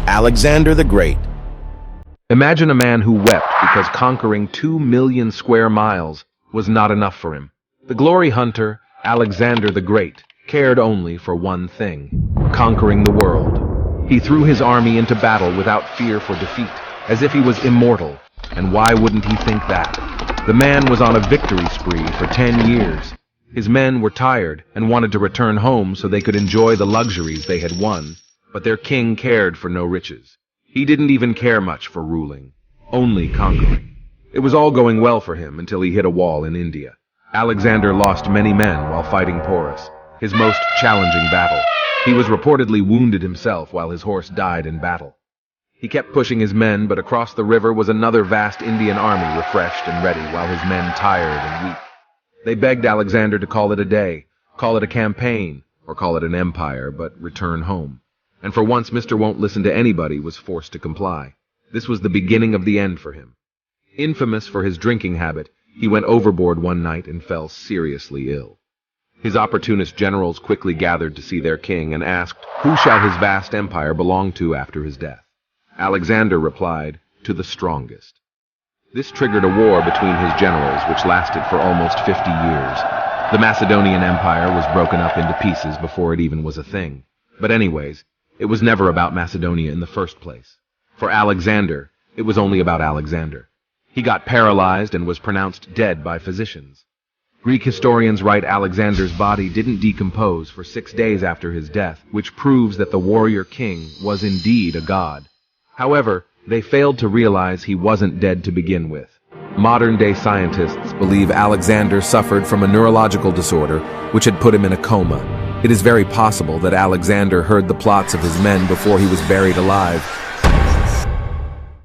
Alexander the Great. Imagine a man who wept because conquering 2 million square miles was not enough for him. The glory hunter, Alexander the Great, cared only for one thing: conquering the world. He threw his army into battle without fear for defeat, as if he was immortal. And why wouldn't he think that? The man was on a victory spree for 10 years. His men were tired and wanted to return home so they could enjoy the luxuries they had won, but their king cared for no riches. He didn't even care much for ruling, only conquering. It was all going well for him until he hit a wall in India. Alexander lost many men while fighting Porus, his most challenging battle. He was reportedly wounded himself while his horse died in battle. He kept pushing his men, but across the river was another vast Indian army refreshed and ready, while his men tired and weak. They begged Alexander to call it a day, call it a campaign, or call it an empire, but return home. And for once Mr. Won't Listen to Anybody was forced to comply. This was the beginning of the end for him. Infamous for his drinking habit, he went overboard one night and fell seriously ill. His opportunist generals quickly gathered to see their king and asked, "Who shall his vast empire belong to after his death?" Alexander replied, "To the strongest." This triggered a war between his generals, which lasted for almost 50 years. The Macedonian Empire was broken up into pieces before it even was a thing. But anyways, it was never about Macedonia in the first place. For Alexander, it was only about Alexander. He got paralyzed and was pronounced dead by physicians. Greek historians write Alexander's body didn't decompose for 6 days after his death, which proves that the warrior king was indeed a god. However, they failed to realize he wasn't dead to begin with. Modern-day scientists believe Alexander suffered from a neurological disorder which had put him in a coma. It is very possible that Alexander heard the plots of his men before he was buried alive,